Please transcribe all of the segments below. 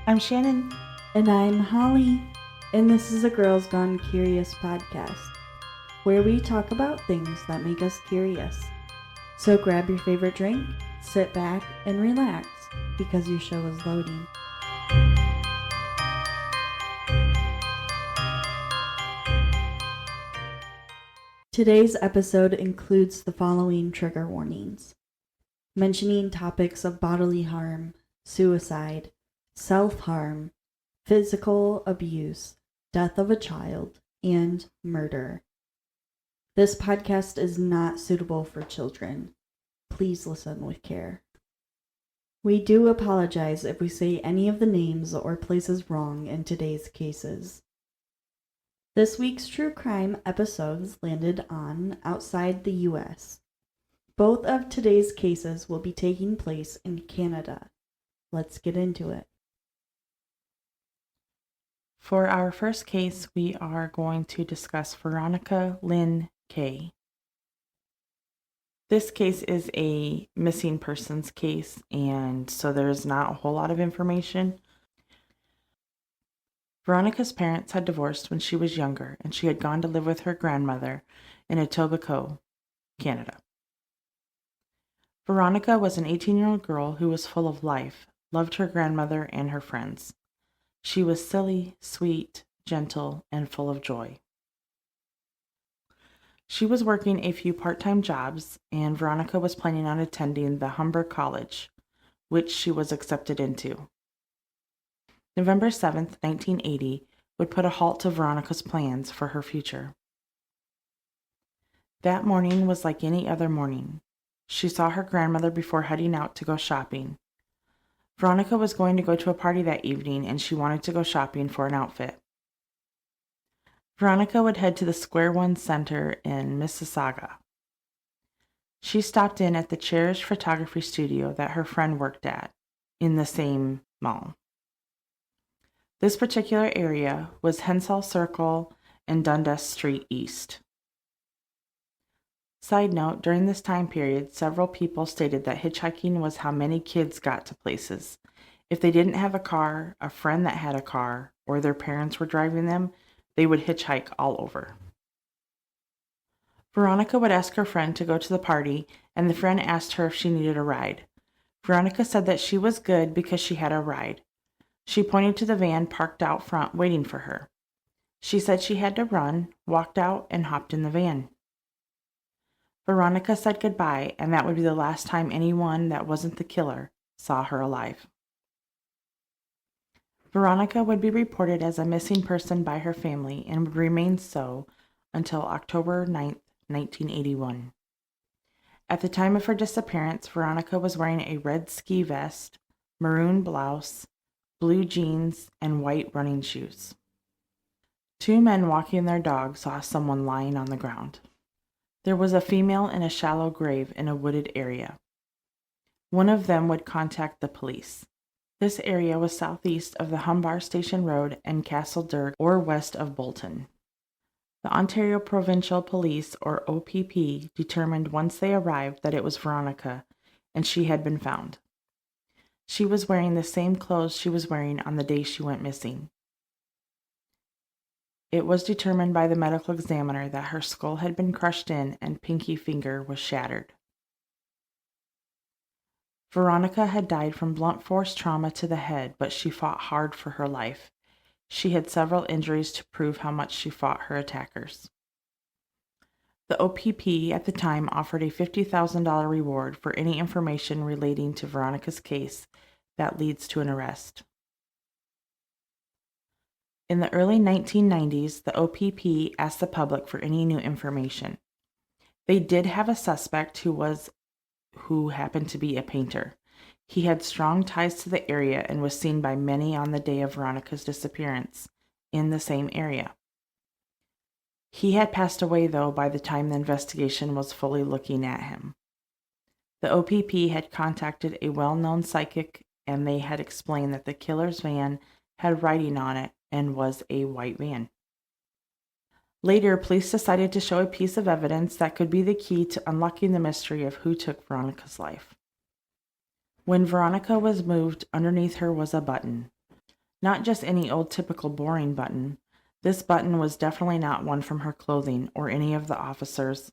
I'm Shannon. And I'm Holly, and this is a Girls Gone Curious podcast, where we talk about things that make us curious. So grab your favorite drink, sit back, and relax, because your show is loading. Today's episode includes the following trigger warnings: mentioning topics of bodily harm, suicide, self-harm, physical abuse, death of a child, and murder. This podcast is not suitable for children. Please listen with care. We do apologize if we say any of the names or places wrong in today's cases. This week's true crime episodes landed on outside the U.S. Both of today's cases will be taking place in Canada. Let's get into it. For our first case, we are going to discuss Veronica Lynn Kaye. This case is a missing persons case, and so there's not a whole lot of information. Veronica's parents had divorced when she was younger, and she had gone to live with her grandmother in Etobicoke, Canada. Veronica was an 18-year-old girl who was full of life, loved her grandmother and her friends. She was silly, sweet, gentle, and full of joy. She was working a few part-time jobs, and Veronica was planning on attending the Humber College, which she was accepted into. November 7th, 1980, would put a halt to Veronica's plans for her future. That morning was like any other morning. She saw her grandmother before heading out to go shopping. Veronica was going to go to a party that evening, and she wanted to go shopping for an outfit. Veronica would head to the Square One Center in Mississauga. She stopped in at the Cherish Photography Studio that her friend worked at, in the same mall. This particular area was Hensall Circle and Dundas Street East. Side note, during this time period, several people stated that hitchhiking was how many kids got to places. If they didn't have a car, a friend that had a car, or their parents were driving them, they would hitchhike all over. Veronica would ask her friend to go to the party, and the friend asked her if she needed a ride. Veronica said that she was good because she had a ride. She pointed to the van parked out front waiting for her. She said she had to run, walked out, and hopped in the van. Veronica said goodbye, and that would be the last time anyone that wasn't the killer saw her alive. Veronica would be reported as a missing person by her family and would remain so until October 9th, 1981. At the time of her disappearance, Veronica was wearing a red ski vest, maroon blouse, blue jeans, and white running shoes. Two men walking their dog saw someone lying on the ground. There was a female in a shallow grave in a wooded area. One of them would contact the police. This area was southeast of the Humber Station Road and Castle Dirk, or west of Bolton. The Ontario Provincial Police, or OPP, determined once they arrived that it was Veronica, and she had been found. She was wearing the same clothes she was wearing on the day she went missing. It was determined by the medical examiner that her skull had been crushed in and pinky finger was shattered. Veronica had died from blunt force trauma to the head, but she fought hard for her life. She had several injuries to prove how much she fought her attackers. The OPP at the time offered a $50,000 reward for any information relating to Veronica's case that leads to an arrest. In the early 1990s, the OPP asked the public for any new information. They did have a suspect who happened to be a painter. He had strong ties to the area and was seen by many on the day of Veronica's disappearance in the same area. He had passed away, though, by the time the investigation was fully looking at him. The OPP had contacted a well-known psychic, and they had explained that the killer's van had writing on it and was a white van. Later, police decided to show a piece of evidence that could be the key to unlocking the mystery of who took Veronica's life. When Veronica was moved, underneath her was a button. Not just any old typical boring button. This button was definitely not one from her clothing or any of the officers,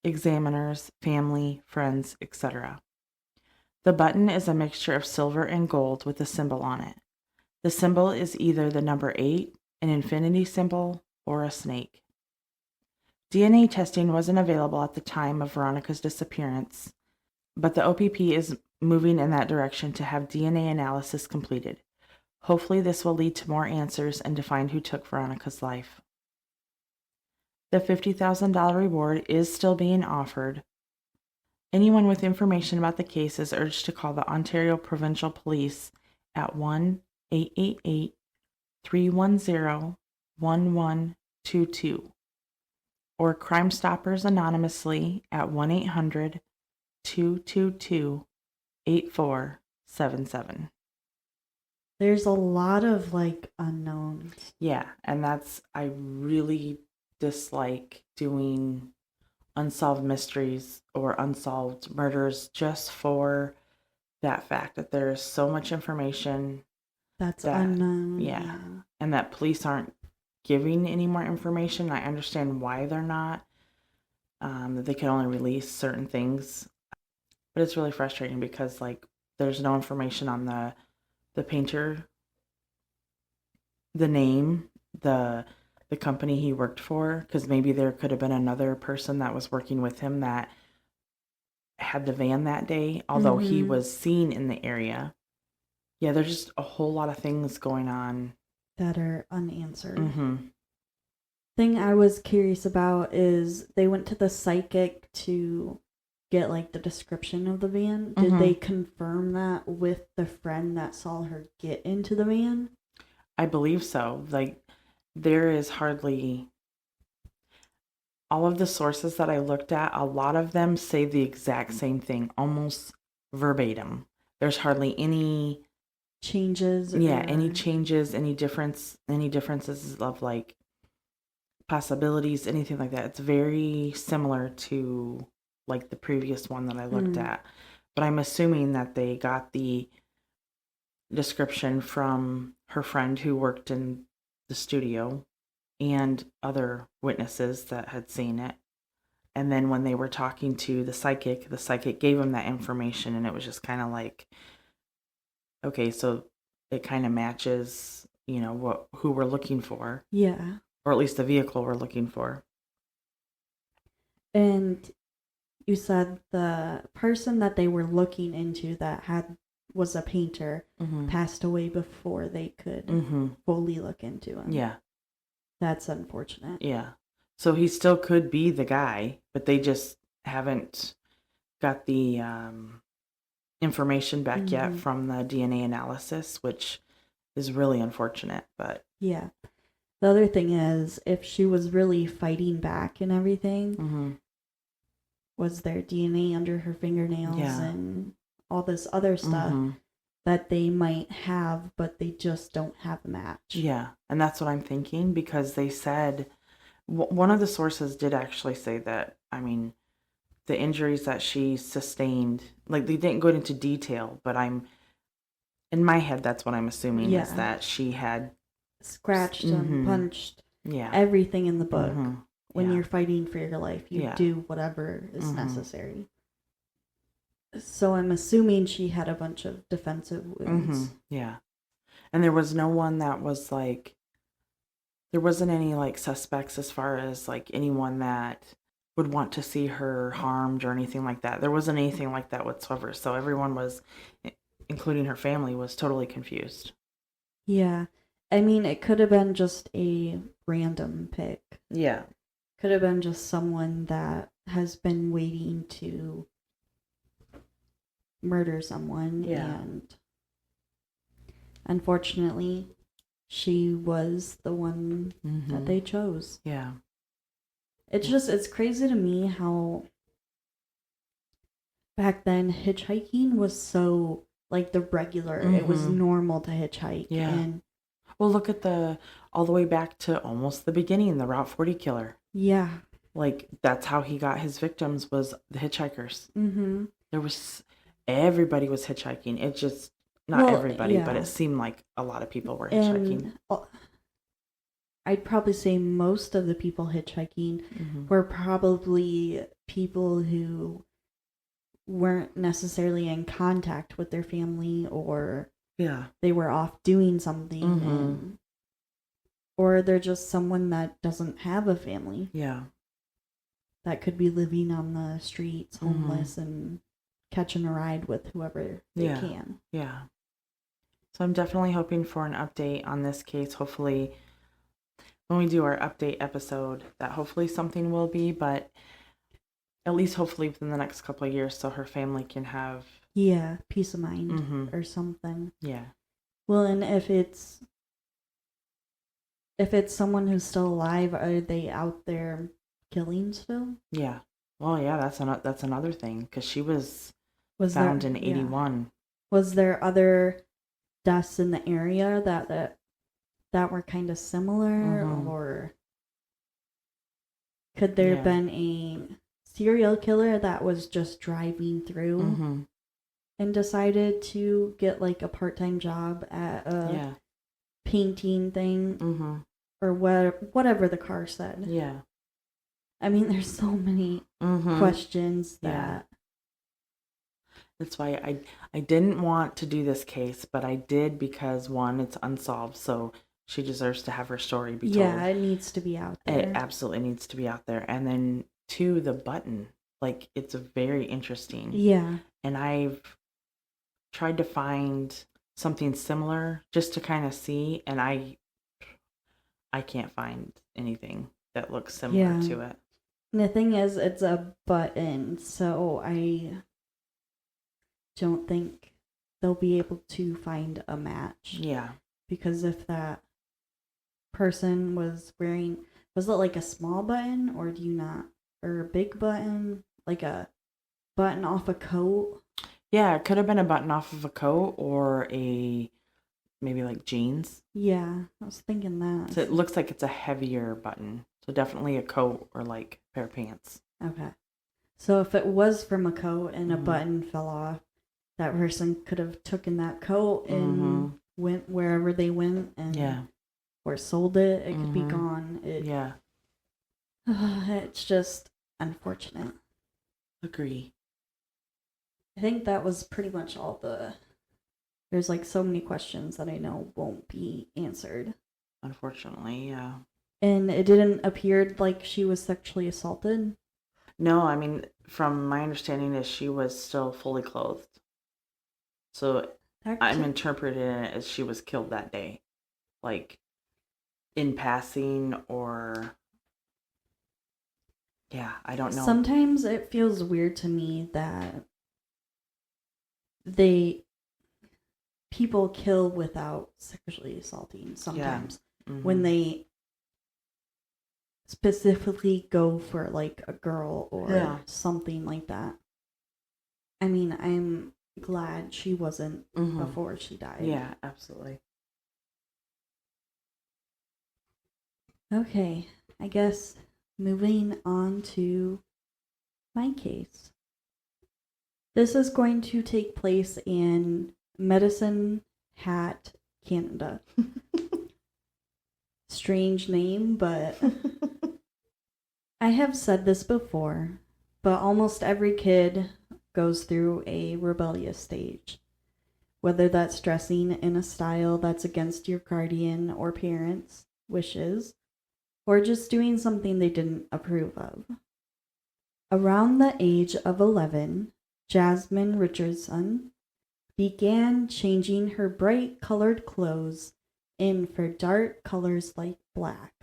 examiners, family, friends, etc. The button is a mixture of silver and gold with a symbol on it. The symbol is either the number 8, an infinity symbol, or a snake. DNA testing wasn't available at the time of Veronica's disappearance, but the OPP is moving in that direction to have DNA analysis completed. Hopefully this will lead to more answers and to find who took Veronica's life. The $50,000 reward is still being offered. Anyone with information about the case is urged to call the Ontario Provincial Police at 1-888-310-1122 or Crime Stoppers anonymously at 1-800-222-8477. There's a lot of unknowns. Yeah, and I really dislike doing unsolved mysteries or unsolved murders just for that fact that there is so much information that's unknown. Yeah, and that police aren't giving any more information. I understand why they're not, that they can only release certain things, but it's really frustrating because there's no information on the painter, the name, the company he worked for, because maybe there could have been another person that was working with him that had the van that day, although he was seen in the area. Yeah, there's just a whole lot of things going on that are unanswered. Thing I was curious about is they went to the psychic to get the description of the van. Did they confirm that with the friend that saw her get into the van? I believe so. There is hardly, all of the sources that I looked at, a lot of them say the exact same thing, almost verbatim. There's hardly any changes. Any changes, any differences of possibilities, anything like that. It's very similar to the previous one that I looked at. But I'm assuming that they got the description from her friend who worked in the studio and other witnesses that had seen it. And then when they were talking to the psychic gave them that information, and it was just kind of okay, so it kind of matches, who we're looking for. Yeah. Or at least the vehicle we're looking for. And you said the person that they were looking into that was a painter passed away before they could fully look into him. Yeah. That's unfortunate. Yeah. So he still could be the guy, but they just haven't got the information back yet from the DNA analysis, which is really unfortunate. But yeah. The other thing is, if she was really fighting back and everything, was there DNA under her fingernails and all this other stuff that they might have, but they just don't have a match? Yeah, and that's what I'm thinking, because they said, one of the sources did actually say that, the injuries that she sustained, they didn't go into detail, but in my head, that's what I'm assuming, is that she had scratched and punched everything in the book. When you're fighting for your life, you do whatever is necessary. So I'm assuming she had a bunch of defensive wounds. Yeah. And there was no one that was there wasn't any suspects as far as anyone that would want to see her harmed or anything like that. There wasn't anything like that whatsoever. So everyone was, including her family, was totally confused. Yeah. It could have been just a random pick. Yeah. Could have been just someone that has been waiting to murder someone. Yeah. And unfortunately, she was the one that they chose. Yeah. It's crazy to me how back then hitchhiking was so the regular. It was normal to hitchhike. Yeah. And well, look at all the way back to almost the beginning, the Route 40 killer. Yeah. That's how he got his victims, was the hitchhikers. Everybody was hitchhiking. It just, Not Well, everybody, but yeah. it seemed like a lot of people were hitchhiking. And I'd probably say most of the people hitchhiking Mm-hmm. were probably people who weren't necessarily in contact with their family, or Yeah. they were off doing something, Mm-hmm. or they're just someone that doesn't have a family Yeah. that could be living on the streets, Mm-hmm. homeless, and catching a ride with whoever they Yeah. can. Yeah. So I'm definitely hoping for an update on this case. Hopefully, when we do our update episode, that hopefully something will be, but at least hopefully within the next couple of years, so her family can have Peace of mind Mm-hmm. or something. Yeah. Well, and if it's someone who's still alive, are they out there killing still? Yeah. Well, yeah, that's another thing, because she was Was found there in 81. Was there other deaths in the area that were kind of similar, Mhm. or could there have Yeah. been a serial killer that was just driving through Mm-hmm. and decided to get like a part-time job at a Yeah. painting thing, Mm-hmm. or whatever the car said? Yeah. I mean, there's so many Mm-hmm. questions Yeah. that That's why I didn't want to do this case, but I did because, one, it's unsolved, so she deserves to have her story be told. yeah, it needs to be out there. It absolutely needs to be out there. And then, two, the button. Like, it's very interesting. Yeah. And I've tried to find something similar just to kind of see, and I can't find anything that looks similar to it. And the thing is, it's a button, so I don't think they'll be able to find a match. Yeah. Because if that person was wearing, was it like a small button, or or a big button, like a button off a coat? Yeah, it could have been a button off of a coat, or maybe like jeans. Yeah, I was thinking that. So it looks like it's a heavier button. So definitely a coat or like a pair of pants. Okay. So if it was from a coat and a Mhm. button fell off, that person could have taken that coat and Mhm. went wherever they went, and Yeah. or sold it. It could be Mhm. gone. Yeah. It's just unfortunate. Agree. I think that was pretty much all there's like so many questions that I know won't be answered. Unfortunately, yeah. And it didn't appear like she was sexually assaulted. No, I mean, from my understanding is she was still fully clothed. So I'm interpreting it as she was killed that day. Like, in passing, or... Yeah, I don't know. Sometimes it feels weird to me that people kill without sexually assaulting sometimes. Yeah. Mm-hmm. When they specifically go for like a girl or something like that. I mean, I'm glad she wasn't before she died. Yeah, absolutely. Okay, I guess moving on to my case. This is going to take place in Medicine Hat, Canada. Strange name, but I have said this before, but almost every kid goes through a rebellious stage. Whether that's dressing in a style that's against your guardian or parents' wishes, or just doing something they didn't approve of. Around the age of 11, Jasmine Richardson began changing her bright colored clothes in for dark colors like black.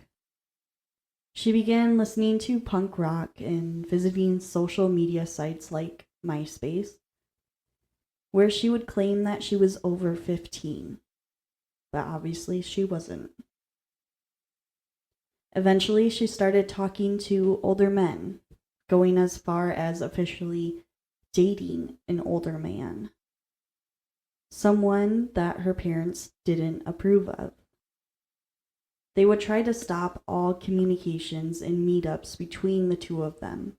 She began listening to punk rock and visiting social media sites like MySpace, where she would claim that she was over 15, but obviously she wasn't. Eventually, she started talking to older men, going as far as officially dating an older man. Someone that her parents didn't approve of. They would try to stop all communications and meetups between the two of them.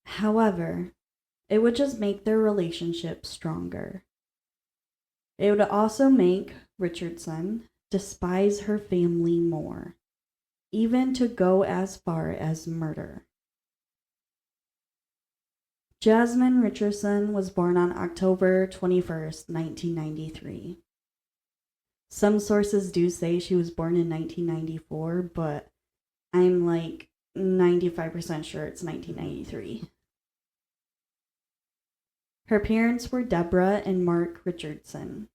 However, it would just make their relationship stronger. It would also make Richardson despise her family more, even to go as far as murder. Jasmine Richardson was born on October 21st, 1993. Some sources do say she was born in 1994, but I'm like 95% sure it's 1993. Her parents were Deborah and Mark Richardson.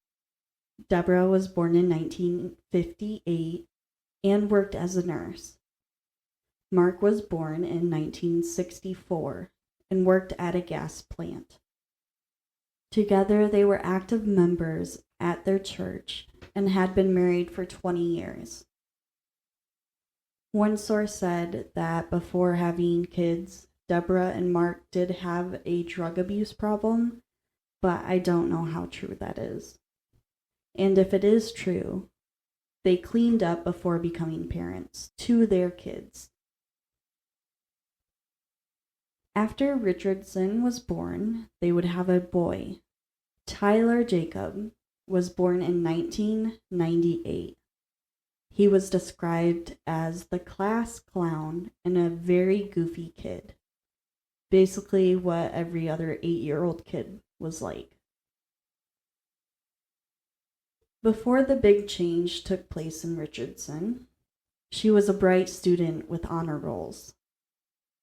Deborah was born in 1958 and worked as a nurse. Mark was born in 1964 and worked at a gas plant. Together, they were active members at their church and had been married for 20 years. One source said that before having kids, Deborah and Mark did have a drug abuse problem, but I don't know how true that is. And if it is true, they cleaned up before becoming parents to their kids. After Richardson was born, they would have a boy. Tyler Jacob was born in 1998. He was described as the class clown and a very goofy kid. Basically what every other 8-year-old kid was like. Before the big change took place in Richardson, she was a bright student with honor rolls,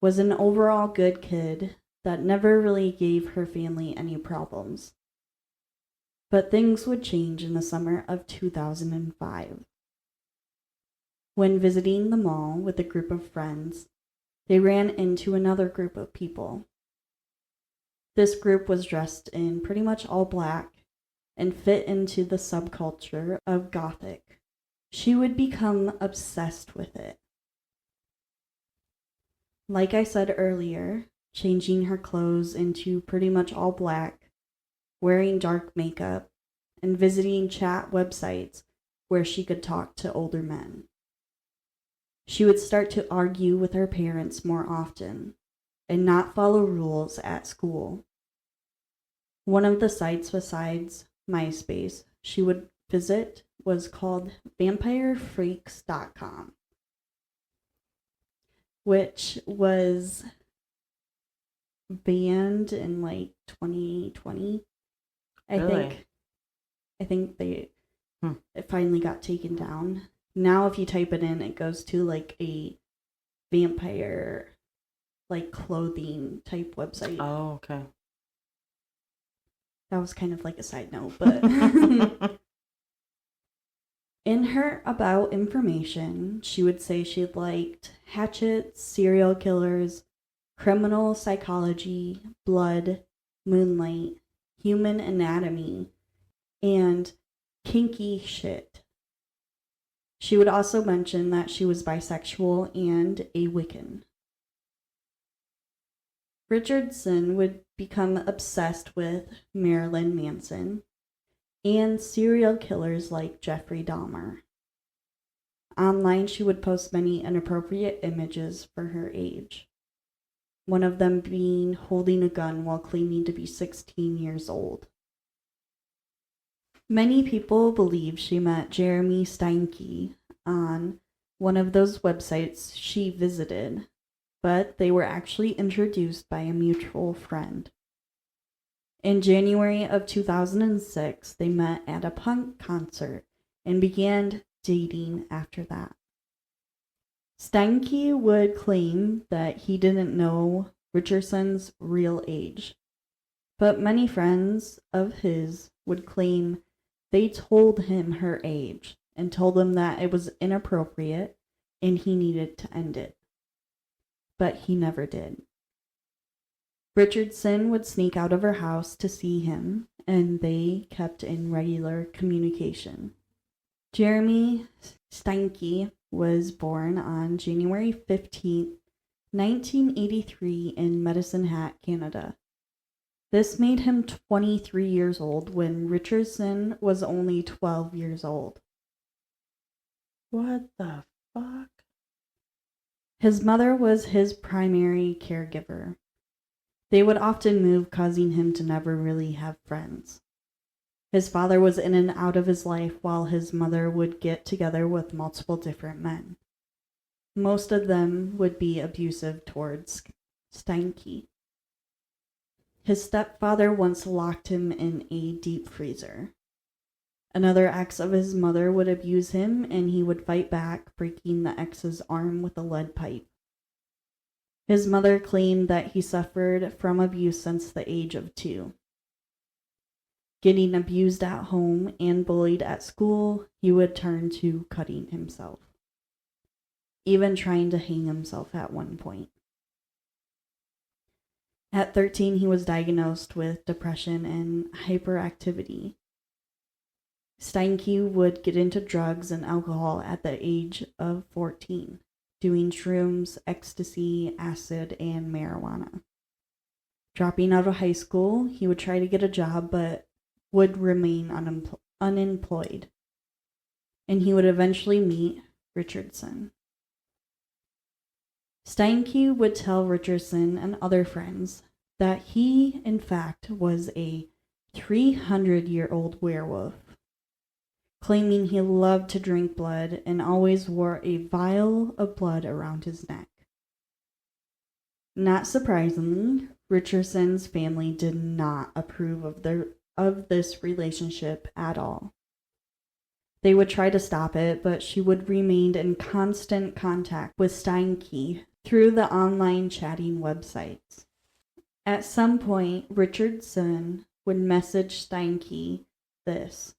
was an overall good kid that never really gave her family any problems. But things would change in the summer of 2005. When visiting the mall with a group of friends, they ran into another group of people. This group was dressed in pretty much all black and fit into the subculture of Gothic. She would become obsessed with it. Like I said earlier, changing her clothes into pretty much all black, wearing dark makeup, and visiting chat websites where she could talk to older men. She would start to argue with her parents more often and not follow rules at school. One of the sites besides MySpace she would visit was called vampirefreaks.com, which was banned in like 2020. Really? I think it finally got taken down. Now if you type it in, it goes to like a vampire like clothing type website. Oh, okay. That was kind of like a side note, but in her about information, she would say she liked hatchets, serial killers, criminal psychology, blood, moonlight, human anatomy, and kinky shit. She would also mention that she was bisexual and a Wiccan. Richardson would become obsessed with Marilyn Manson and serial killers like Jeffrey Dahmer. Online, she would post many inappropriate images for her age, one of them being holding a gun while claiming to be 16 years old. Many people believe she met Jeremy Steinke on one of those websites she visited, but they were actually introduced by a mutual friend. In January of 2006, they met at a punk concert and began dating after that. Steinke would claim that he didn't know Richardson's real age, but many friends of his would claim they told him her age and told him that it was inappropriate and he needed to end it. But he never did. Richardson would sneak out of her house to see him, and they kept in regular communication. Jeremy Steinke was born on January 15th, 1983 in Medicine Hat, Canada. This made him 23 years old when Richardson was only 12 years old. What the fuck? His mother was his primary caregiver. They would often move, causing him to never really have friends. His father was in and out of his life while his mother would get together with multiple different men. Most of them would be abusive towards Steinke. His stepfather once locked him in a deep freezer. Another ex of his mother would abuse him, and he would fight back, breaking the ex's arm with a lead pipe. His mother claimed that he suffered from abuse since the age of 2. Getting abused at home and bullied at school, he would turn to cutting himself, even trying to hang himself at one point. At 13, he was diagnosed with depression and hyperactivity. Steinke would get into drugs and alcohol at the age of 14, doing shrooms, ecstasy, acid, and marijuana. Dropping out of high school, he would try to get a job but would remain unemployed. And he would eventually meet Richardson. Steinke would tell Richardson and other friends that he, in fact, was a 300-year-old werewolf, claiming he loved to drink blood and always wore a vial of blood around his neck. Not surprisingly, Richardson's family did not approve of this relationship at all. They would try to stop it, but she would remain in constant contact with Steinke through the online chatting websites. At some point, Richardson would message Steinke this: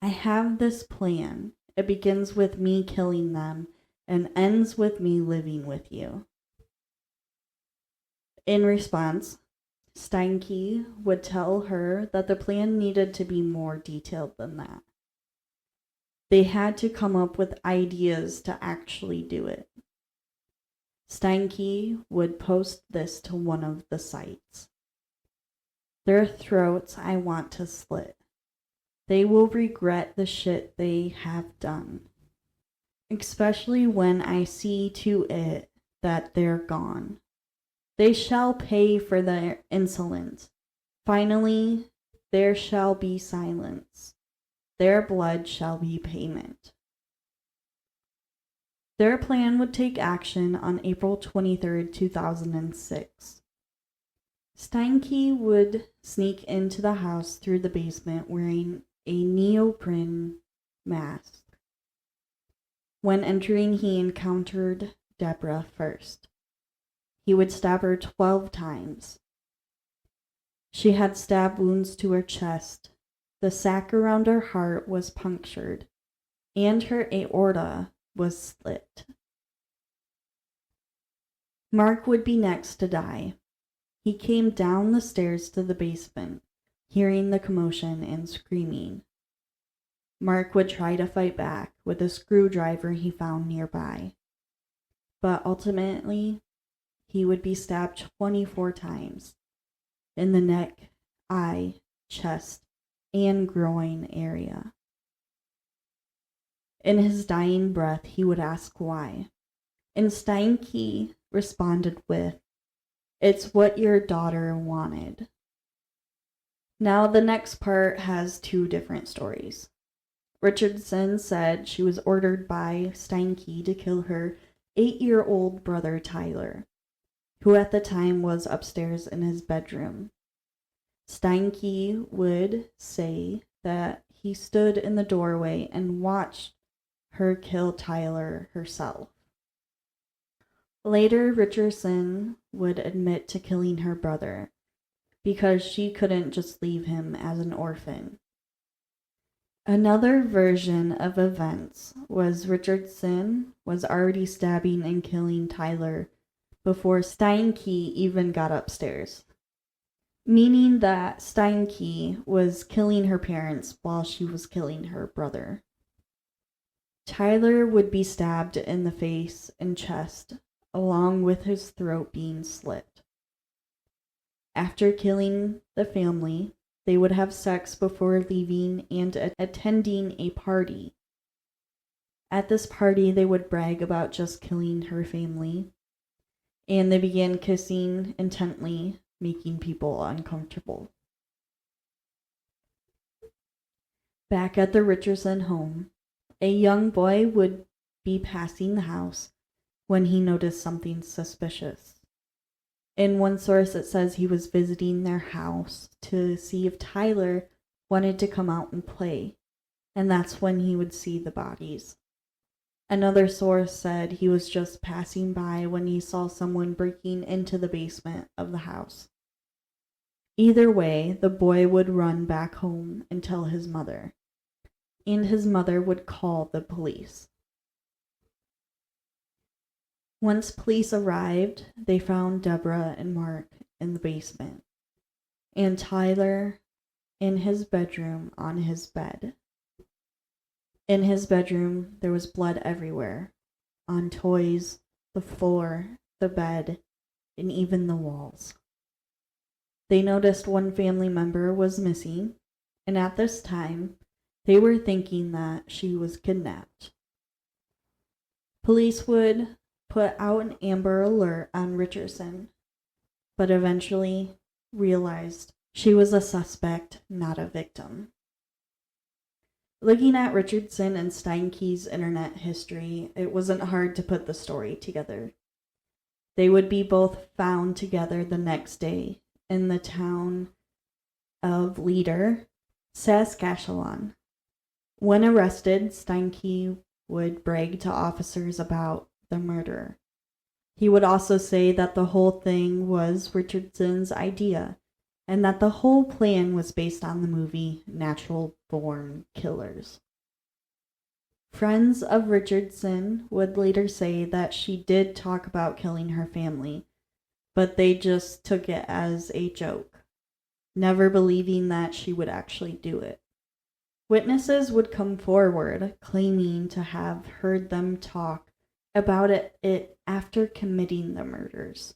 "I have this plan. It begins with me killing them and ends with me living with you." In response, Steinke would tell her that the plan needed to be more detailed than that. They had to come up with ideas to actually do it. Steinke would post this to one of the sites: "Their throats I want to slit. They will regret the shit they have done, especially when I see to it that they're gone. They shall pay for their insolence. Finally, there shall be silence. Their blood shall be payment." Their plan would take action on April 23rd, 2006. Steinke would sneak into the house through the basement wearing a neoprene mask. When entering, he encountered Deborah first. He would stab her 12 times. She had stab wounds to her chest. The sac around her heart was punctured, and her aorta was slit. Mark would be next to die. He came down the stairs to the basement, hearing the commotion and screaming. Mark would try to fight back with a screwdriver he found nearby, but ultimately, he would be stabbed 24 times in the neck, eye, chest, and groin area. In his dying breath, he would ask why, and Steinke responded with, "It's what your daughter wanted." Now, the next part has 2 different stories. Richardson said she was ordered by Steinke to kill her 8-year-old brother Tyler, who at the time was upstairs in his bedroom. Steinke would say that he stood in the doorway and watched her kill Tyler herself. Later, Richardson would admit to killing her brother because she couldn't just leave him as an orphan. Another version of events was Richardson was already stabbing and killing Tyler before Steinke even got upstairs, meaning that Steinke was killing her parents while she was killing her brother. Tyler would be stabbed in the face and chest, along with his throat being slit. After killing the family, they would have sex before leaving and attending a party. At this party, they would brag about just killing her family, and they began kissing intently, making people uncomfortable. Back at the Richardson home, a young boy would be passing the house when he noticed something suspicious. In one source, it says he was visiting their house to see if Tyler wanted to come out and play, and that's when he would see the bodies. Another source said he was just passing by when he saw someone breaking into the basement of the house. Either way, the boy would run back home and tell his mother, and his mother would call the police. Once police arrived, they found Deborah and Mark in the basement, and Tyler in his bedroom on his bed. In his bedroom, there was blood everywhere, on toys, the floor, the bed, and even the walls. They noticed one family member was missing, and at this time, they were thinking that she was kidnapped. Police would put out an Amber Alert on Richardson, but eventually realized she was a suspect, not a victim. Looking at Richardson and Steinke's internet history, it wasn't hard to put the story together. They would be both found together the next day in the town of Leader, Saskatchewan. When arrested, Steinke would brag to officers about the murder. He would also say that the whole thing was Richardson's idea, and that the whole plan was based on the movie Natural Born Killers. Friends of Richardson would later say that she did talk about killing her family, but they just took it as a joke, never believing that she would actually do it. Witnesses would come forward claiming to have heard them talk about it after committing the murders.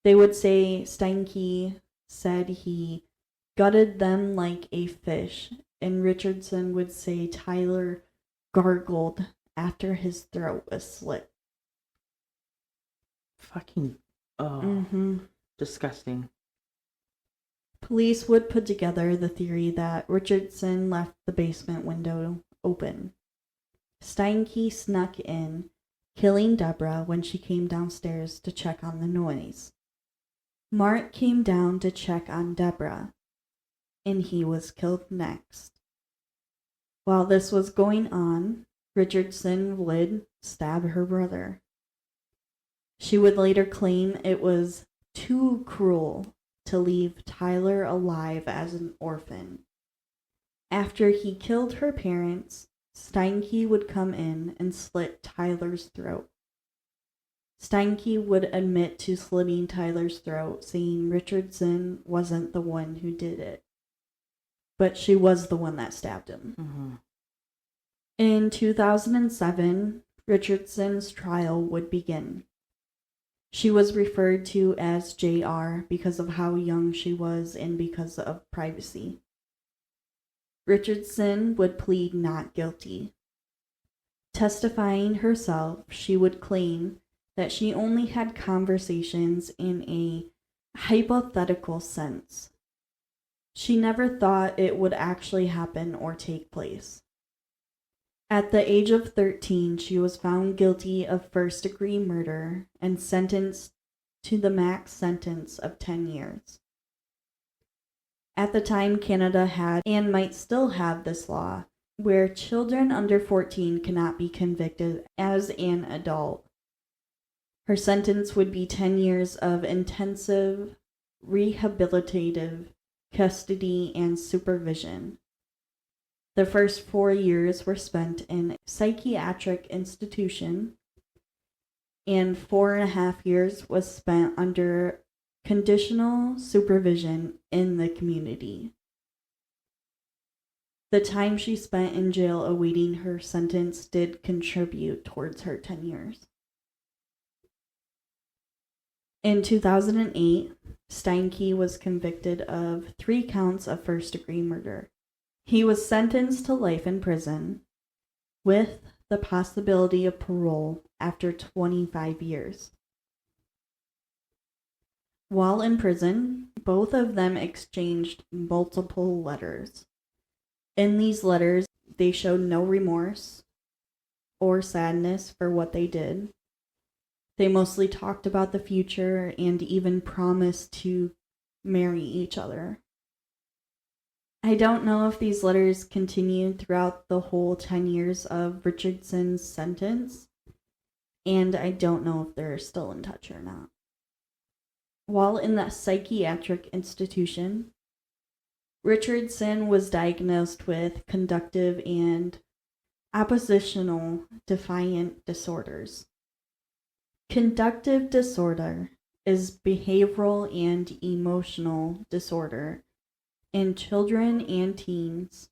They would say Steinke said he gutted them like a fish, and Richardson would say Tyler gargled after his throat was slit. Fucking, disgusting. Police would put together the theory that Richardson left the basement window open. Steinke snuck in, killing Deborah when she came downstairs to check on the noise. Mark came down to check on Deborah, and he was killed next. While this was going on, Richardson would stab her brother. She would later claim it was too cruel to leave Tyler alive as an orphan. After he killed her parents, Steinke would come in and slit Tyler's throat. Steinke would admit to slitting Tyler's throat, saying Richardson wasn't the one who did it, but she was the one that stabbed him. Mm-hmm. In 2007, Richardson's trial would begin. She was referred to as JR because of how young she was and because of privacy. Richardson would plead not guilty. Testifying herself, she would claim that she only had conversations in a hypothetical sense. She never thought it would actually happen or take place. At the age of 13, she was found guilty of first-degree murder and sentenced to the max sentence of 10 years. At the time, Canada had and might still have this law where children under 14 cannot be convicted as an adult. Her sentence would be 10 years of intensive rehabilitative custody and supervision. The first 4 years were spent in a psychiatric institution, and 4.5 years was spent under conditional supervision in the community. The time she spent in jail awaiting her sentence did contribute towards her 10 years. In 2008, Steinke was convicted of 3 counts of first-degree murder. He was sentenced to life in prison with the possibility of parole after 25 years. While in prison, both of them exchanged multiple letters. In these letters, they showed no remorse or sadness for what they did. They mostly talked about the future and even promised to marry each other. I don't know if these letters continued throughout the whole 10 years of Richardson's sentence, and I don't know if they're still in touch or not. While in the psychiatric institution, Richardson was diagnosed with conductive and oppositional defiant disorders. Conductive disorder is behavioral and emotional disorder in children and teens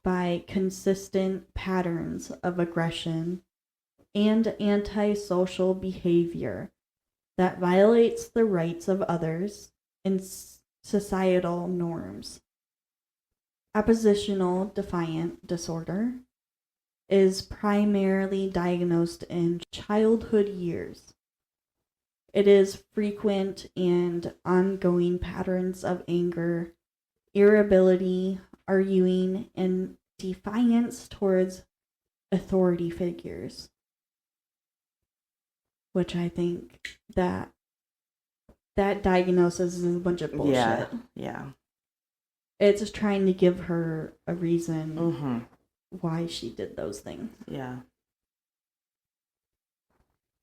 by consistent patterns of aggression and antisocial behavior that violates the rights of others and societal norms. Oppositional defiant disorder is primarily diagnosed in childhood years. It is frequent and ongoing patterns of anger, irritability, arguing, and defiance towards authority figures. Which I think that diagnosis is a bunch of bullshit. Yeah. It's trying to give her a reason why she did those things. Yeah.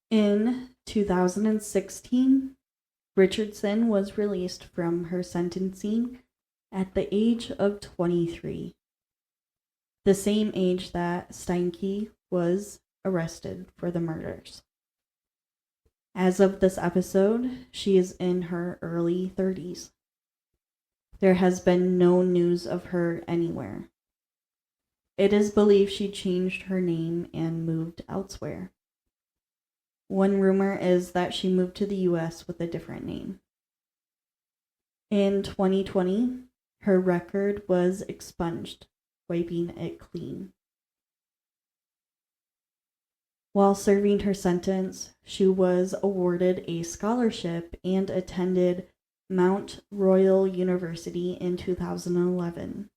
In 2016, Richardson was released from her sentencing at the age of 23, the same age that Steinke was arrested for the murders. As of this episode, she is in her early 30s. There has been no news of her anywhere. It is believed she changed her name and moved elsewhere. One rumor is that she moved to the US with a different name. In 2020, her record was expunged, wiping it clean. While serving her sentence, she was awarded a scholarship and attended Mount Royal University in 2011.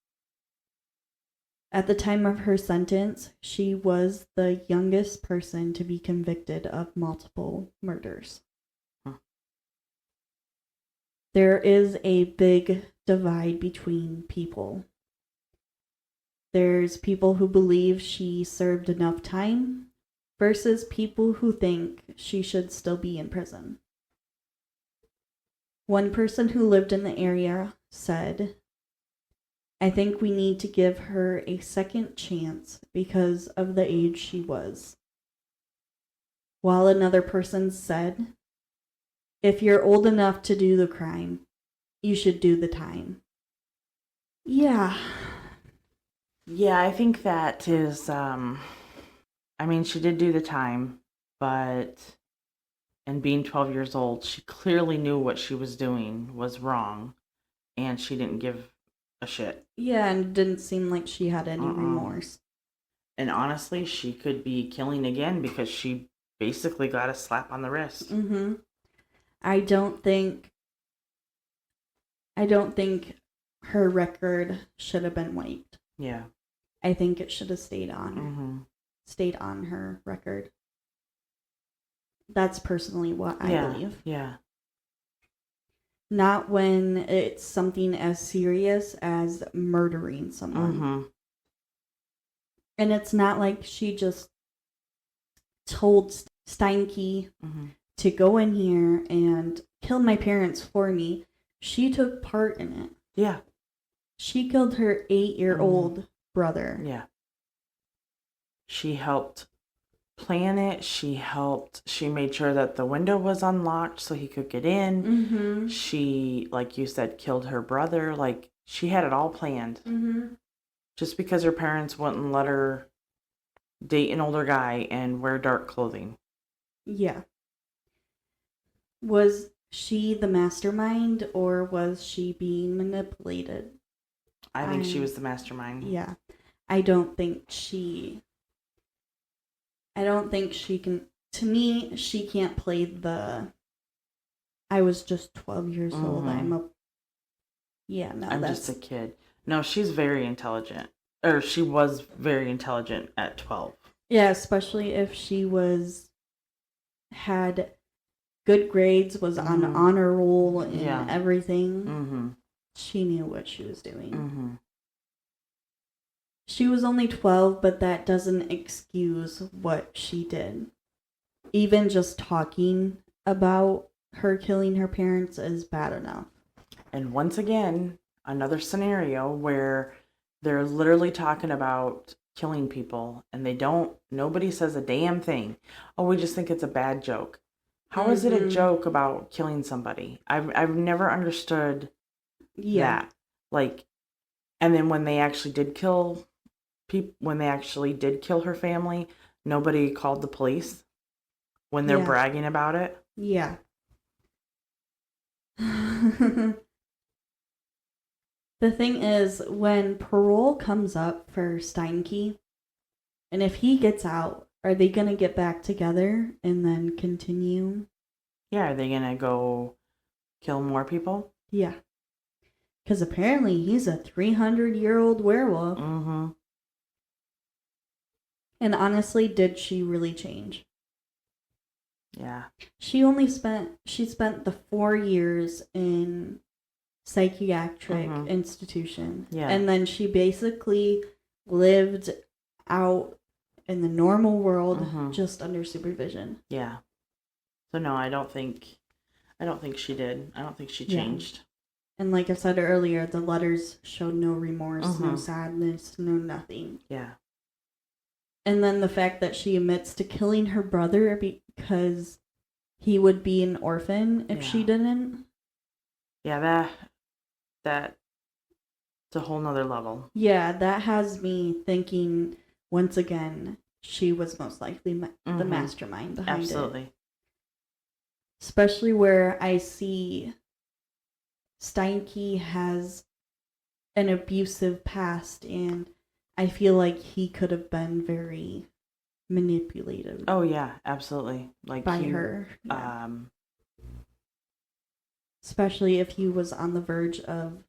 At the time of her sentence, she was the youngest person to be convicted of multiple murders. There is a big divide between people. There's people who believe she served enough time versus people who think she should still be in prison. One person who lived in the area said, "I think we need to give her a second chance because of the age she was." While another person said, "If you're old enough to do the crime, you should do the time." Yeah. Yeah, I think that is, she did do the time, but and being 12 years old, she clearly knew what she was doing was wrong, and she didn't give a shit. Yeah, and it didn't seem like she had any remorse. And honestly, she could be killing again because she basically got a slap on the wrist. I don't think her record should have been wiped. Yeah. I think it should have stayed on her record. That's personally what I believe. Yeah. Not when it's something as serious as murdering someone. And it's not like she just told Steinke to go in here and kill my parents for me. She took part in it. Yeah. She killed her 8-year-old brother. Yeah. She helped plan it. She made sure that the window was unlocked so he could get in. She, like you said, killed her brother. Like, she had it all planned. Just because her parents wouldn't let her date an older guy and wear dark clothing. Yeah. Was she the mastermind or was she being manipulated? I think she was the mastermind. Yeah. I don't think she can, to me, she can't play the, I was just 12 years old, I'm just a kid. No, she's very intelligent. or she was very intelligent at 12. Yeah, especially if she had good grades, was on honor roll and everything. Mm-hmm. She knew what she was doing. Mm-hmm. She was only 12, but that doesn't excuse what she did. Even just talking about her killing her parents is bad enough. And once again, another scenario where they're literally talking about killing people and nobody says a damn thing. Oh, we just think it's a bad joke. How is it a joke about killing somebody? I've never understood that. Like, and then when they actually did kill her family, nobody called the police when they're bragging about it. Yeah. The thing is, when parole comes up for Steinke, and if he gets out, are they going to get back together and then continue? Yeah, are they going to go kill more people? Yeah. Because apparently he's a 300-year-old werewolf. Mm-hmm. And honestly, did she really change? Yeah. She spent the 4 years in psychiatric institution. Yeah. And then she basically lived out in the normal world just under supervision. Yeah. So no, I don't think she did. I don't think she changed. And like I said earlier, the letters showed no remorse, no sadness, no nothing. Yeah. And then the fact that she admits to killing her brother because he would be an orphan if she didn't. Yeah, that's a whole nother level. Yeah, that has me thinking, once again, she was most likely the mastermind behind it. Absolutely. Especially where I see Steinke has an abusive past, and I feel like he could have been very manipulative. Oh yeah, absolutely. Like by her. Yeah. Especially if he was on the verge of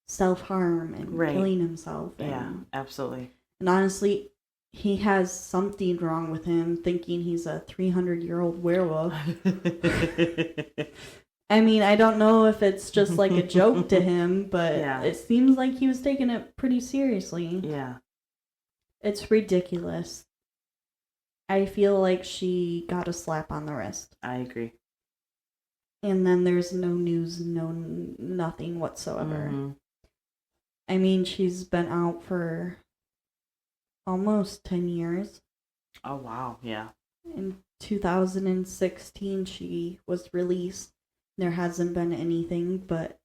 self-harm and killing himself. Yeah, absolutely. And honestly, he has something wrong with him, thinking he's a 300-year-old werewolf. I mean, I don't know if it's just like a joke to him, but it seems like he was taking it pretty seriously. Yeah. It's ridiculous. I feel like she got a slap on the wrist. I agree. And then there's no news, nothing whatsoever. I mean, she's been out for almost 10 years. Oh, wow, yeah. In 2016, she was released. There hasn't been anything, but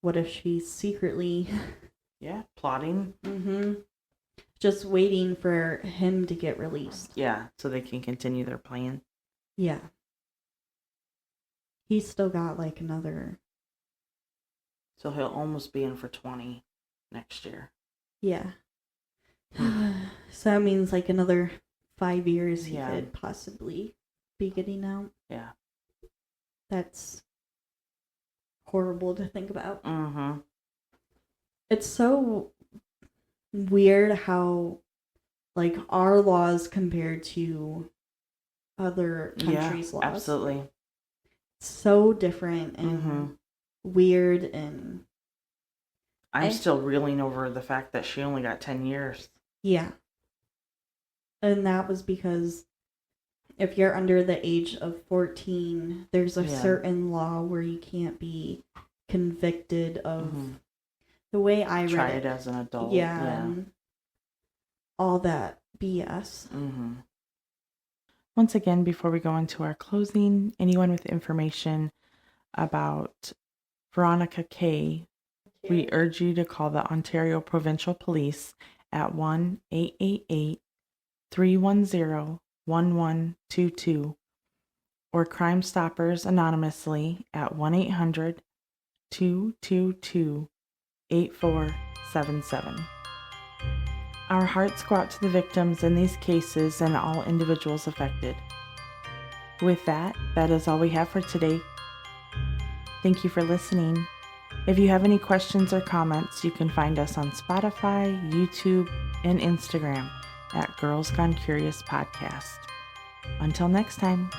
what if she's secretly... Yeah, plotting. Just waiting for him to get released. Yeah, so they can continue their plan. Yeah. He's still got like another... So he'll almost be in for 20 next year. Yeah. So that means like another 5 years he could possibly be getting out. Yeah. That's horrible to think about. It's so weird how like our laws compared to other countries' laws. Absolutely. So different and weird, and I'm still reeling over the fact that she only got 10 years. Yeah. And that was because if you're under the age of 14, there's a certain law where you can't be convicted of the way I read Tried as an adult. Yeah. And all that BS. Once again, before we go into our closing, anyone with information about Veronica Kaye, we urge you to call the Ontario Provincial Police at 1-888-310-1122 or Crime Stoppers anonymously at 1-800-222-8477. Our hearts go out to the victims in these cases and all individuals affected. With that is all we have for today. Thank you for listening. If you have any questions or comments, you can find us on Spotify, YouTube, and Instagram at Girls Gone Curious Podcast. Until next time.